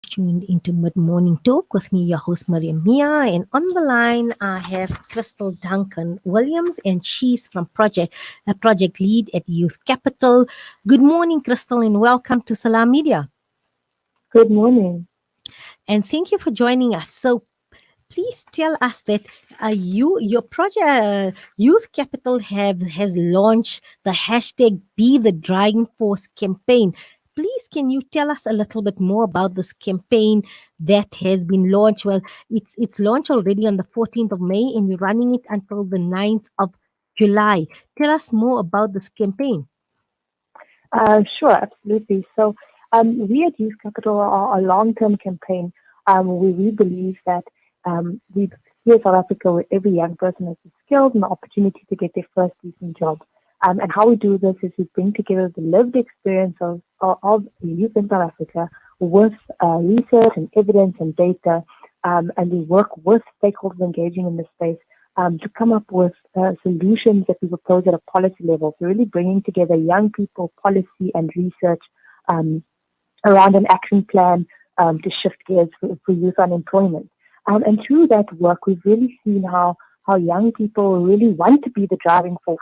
tuned into Mid Morning Talk with me, your host Mariam Mia, and on the line I have Kristal Duncan-Williams, and she's from Project Lead at Youth Capital. Good morning, Kristal, and welcome to Salam Media. Good morning. And thank you for joining us. So, please tell us that your project Youth Capital has launched the hashtag Be the Driving Force campaign. Please, can you tell us a little bit more about this campaign that has been launched? Well, it's launched already on the 14th of May, and you're running it until the 9th of July. Tell us more about this campaign. Sure, absolutely. So, we at Youth Capital are a long-term campaign where we believe that we here in South Africa, where every young person has the skills and the opportunity to get their first decent job. And how we do this is we bring together the lived experience of youth in South Africa with research and evidence and data, and we work with stakeholders engaging in this space to come up with solutions that we propose at a policy level. So really bringing together young people, policy and research around an action plan to shift gears for youth unemployment. And through that work, we've really seen how young people really want to be the driving force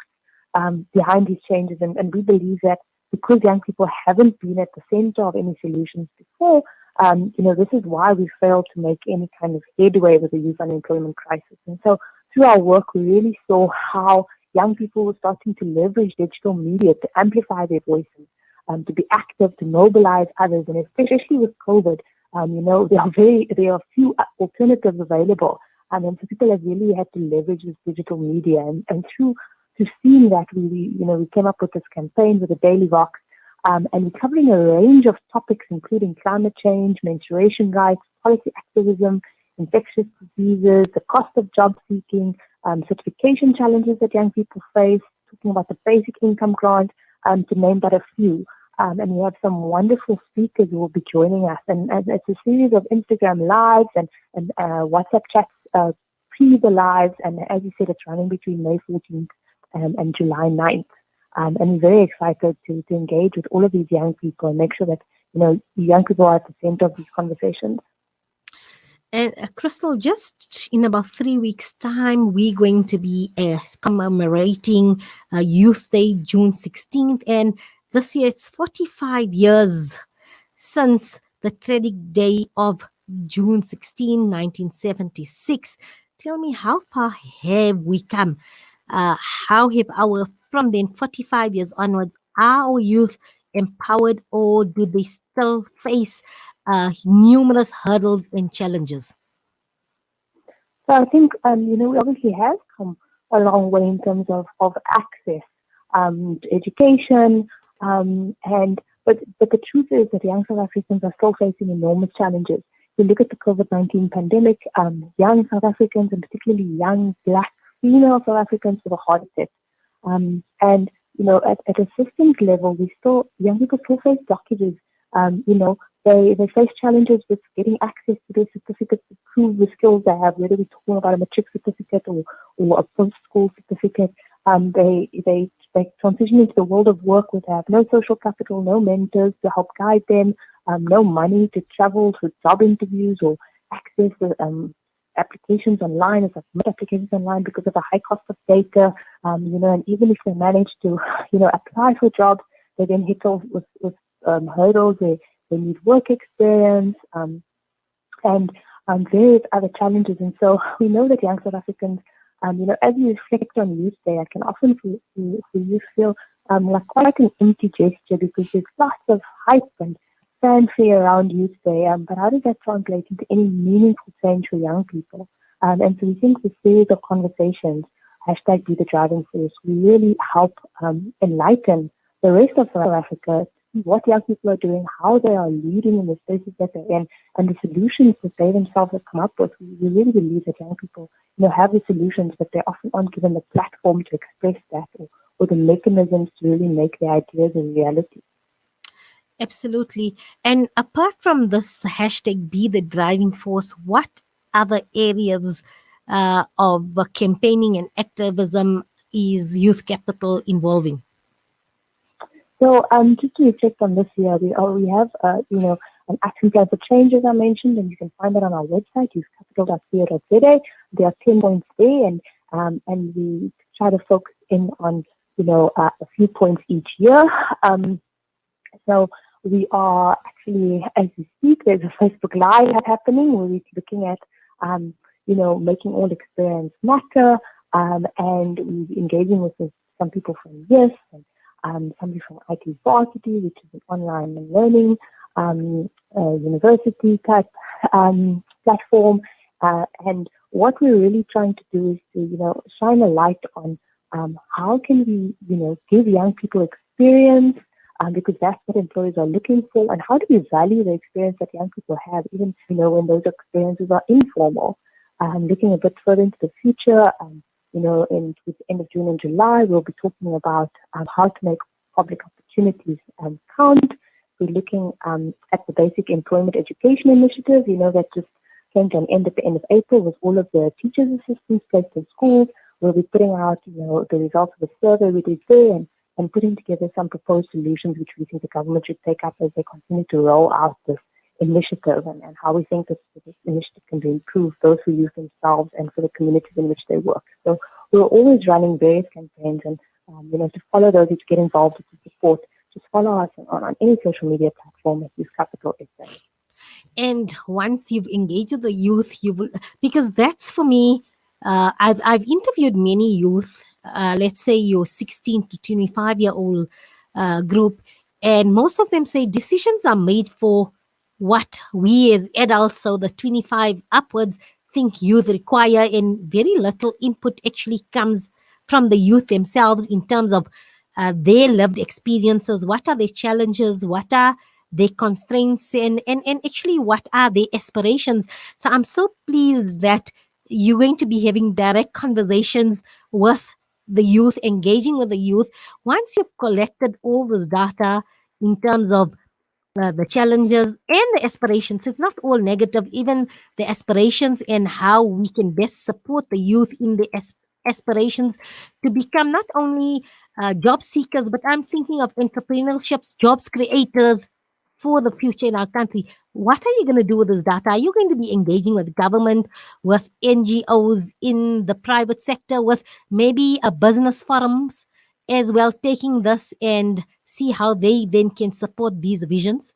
behind these changes. And we believe that because young people haven't been at the center of any solutions before, this is why we failed to make any kind of headway with the youth unemployment crisis. And so through our work, we really saw how young people were starting to leverage digital media to amplify their voices, to be active, to mobilize others. And especially with COVID, there are few alternatives available. And so people have really had to leverage this digital media. And through seeing that, we came up with this campaign with the Daily Vox, and we're covering a range of topics, including climate change, menstruation rights, policy activism, infectious diseases, the cost of job seeking, certification challenges that young people face, talking about the basic income grant, to name but a few. And we have some wonderful speakers who will be joining us. And it's a series of Instagram lives and WhatsApp chats pre the lives. And as you said, it's running between May 14th and July 9th. And we're very excited to engage with all of these young people and make sure that, young people are at the center of these conversations. And Kristal, just in about 3 weeks' time, we're going to be commemorating Youth Day, June 16th. And this year, it's 45 years since the tragic day of June 16, 1976. Tell me, how far have we come? From then 45 years onwards, are our youth empowered, or do they still face numerous hurdles and challenges? So I think, we obviously have come a long way in terms of access to education. But the truth is that young South Africans are still facing enormous challenges. If you look at the COVID-19 pandemic, young South Africans, and particularly young Black female South Africans, were the hardest hit. At a systems level, young people still face blockages. They face challenges with getting access to their certificates to prove the skills they have, whether we're talking about a matric certificate or a post-school certificate. They transition into the world of work where they have no social capital, no mentors to help guide them, no money to travel to job interviews or access applications online, or submit applications online because of the high cost of data. And even if they manage to, apply for jobs, they then hit off with hurdles. They need work experience and various other challenges. And so we know that young South Africans, as you reflect on Youth Day, I can often for you feel like quite an empty gesture because there's lots of hype and fanfare around Youth Day. But how does that translate into any meaningful change for young people? And so we think the series of conversations, hashtag Be the Driving Force, will really help enlighten the rest of South Africa, what young people are doing, how they are leading in the spaces that they're in, and the solutions that they themselves have come up with. We really believe that young people, have the solutions, but they often aren't given the platform to express that or the mechanisms to really make their ideas a reality. Absolutely. And apart from this hashtag Be the Driving Force, what other areas of campaigning and activism is Youth Capital involving? So just to reflect on this year, we have, an action plan for change, as I mentioned, and you can find that on our website, youthcapital.co.za. There are 10 points there, and we try to focus in on, a few points each year. So we are actually, as we speak, there's a Facebook Live happening where we're looking at, making all experience matter, and we're engaging with some people from YES and somebody from IT Varsity, which is an online learning university type platform. And what we're really trying to do is to, shine a light on how can we, give young people experience, because that's what employers are looking for, and how do we value the experience that young people have, even, when those experiences are informal. Looking a bit further into the future, with the end of June and July, we'll be talking about how to make public opportunities count. We're looking at the Basic Employment Education Initiative, that just came to an end at the end of April with all of the teachers' assistants placed in schools. We'll be putting out, the results of the survey we did there and putting together some proposed solutions which we think the government should take up as they continue to roll out this initiative, and how we think this initiative can be improved both for youth themselves and for the communities in which they work. So we're always running various campaigns, and to follow those, to get involved, to support, just follow us on any social media platform at Youth Capital SA. And once you've engaged with the youth, you will, because that's for me. I've interviewed many youth. Let's say your 16 to 25-year-old group, and most of them say decisions are made for what we as adults, so the 25 upwards, think youth require, and very little input actually comes from the youth themselves in terms of their lived experiences. What are their challenges? What are their constraints? And actually, what are their aspirations? So I'm so pleased that you're going to be having direct conversations with the youth, engaging with the youth. Once you've collected all this data in terms of the challenges and the aspirations. It's not all negative, even the aspirations and how we can best support the youth in the aspirations to become not only job seekers, but I'm thinking of entrepreneurships, jobs creators for the future in our country. What are you going to do with this data? Are you going to be engaging with government, with NGOs in the private sector, with maybe a business forums as well, taking this and see how they then can support these visions?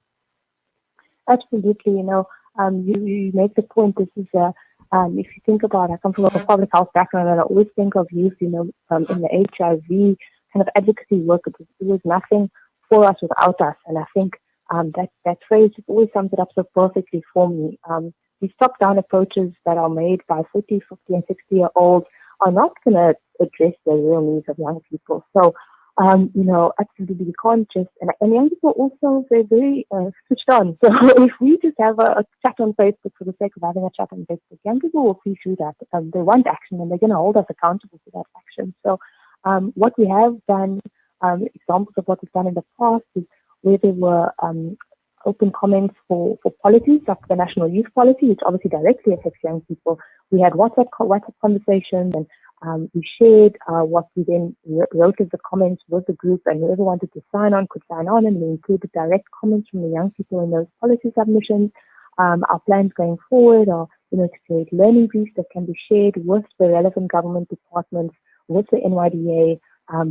Absolutely. You make the point. This is if you think about, I come from a public health background, and I always think of youth, in the HIV kind of advocacy work. It was nothing for us without us, and I think that phrase just always sums it up so perfectly for me. These top-down approaches that are made by 40, 50, and 60-year-olds are not going to address the real needs of young people. So, absolutely, we can't just, and young people also, they're very switched on. So if we just have a chat on Facebook for the sake of having a chat on Facebook, young people will see through that. They want action, and they're going to hold us accountable for that action. So what we have done, examples of what we've done in the past is where there were open comments for policies, like the National Youth Policy, which obviously directly affects young people. We had WhatsApp conversations, and we shared what we then wrote as the comments with the group, and whoever wanted to sign on could sign on, and we included direct comments from the young people in those policy submissions. Our plans going forward are, to create learning briefs that can be shared with the relevant government departments, with the NYDA,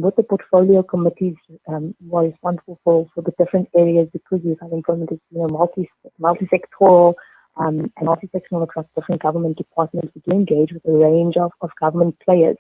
with the portfolio committees who are responsible for the different areas, because youth unemployment is multi-sectoral and multi-sectional across different government departments. We do engage with a range of government players.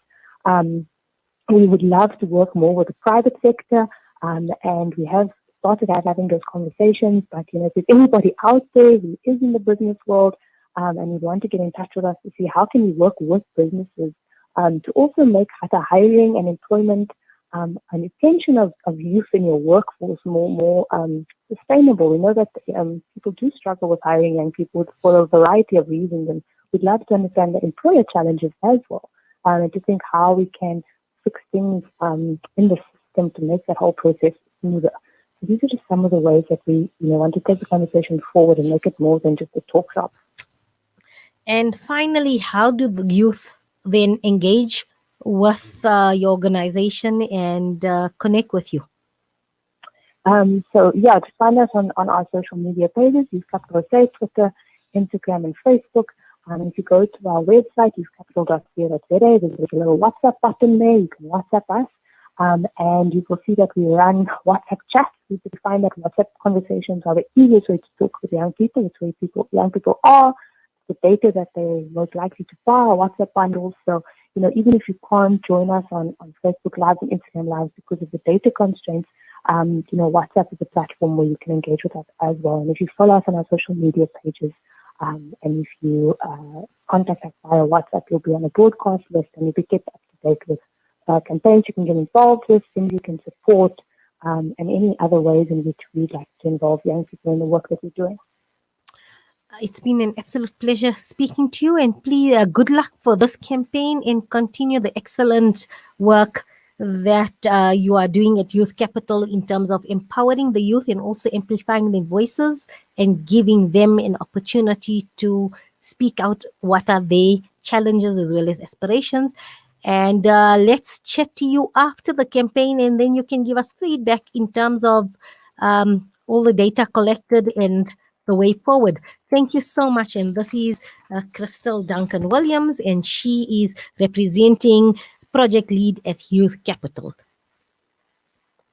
We would love to work more with the private sector, and we have started having those conversations. But if there's anybody out there who is in the business world and you want to get in touch with us to see how can we work with businesses to also make the hiring and employment and retention of youth in your workforce more sustainable. We know that people do struggle with hiring young people for a variety of reasons, and we'd love to understand the employer challenges as well, and to think how we can fix things in the system to make that whole process smoother. So these are just some of the ways that we want to take the conversation forward and make it more than just a talk shop. And finally, how do the youth then engage with your organization and connect with you? So yeah, just find us on our social media pages, Youth Capital SA, Twitter, Instagram, and Facebook. If you go to our website, youthcapital.co.za, there's a little WhatsApp button there. You can WhatsApp us. And you will see that we run WhatsApp chats. We find that WhatsApp conversations are the easiest way to talk with young people. It's where young people are, the data that they're most likely to buy, WhatsApp bundles. So, even if you can't join us on Facebook Live and Instagram Live because of the data constraints, WhatsApp is a platform where you can engage with us as well. And if you follow us on our social media pages, and if you contact us via WhatsApp, you'll be on a broadcast list and you'll be kept up to date with campaigns you can get involved with, things you can support, and any other ways in which we'd like to involve young people in the work that we're doing. It's been an absolute pleasure speaking to you, and please, good luck for this campaign and continue the excellent work that you are doing at Youth Capital in terms of empowering the youth and also amplifying their voices and giving them an opportunity to speak out what are their challenges as well as aspirations. And let's chat to you after the campaign, and then you can give us feedback in terms of all the data collected and the way forward. Thank you so much. And this is Kristal Duncan-Williams, and she is representing Project Lead at Youth Capital.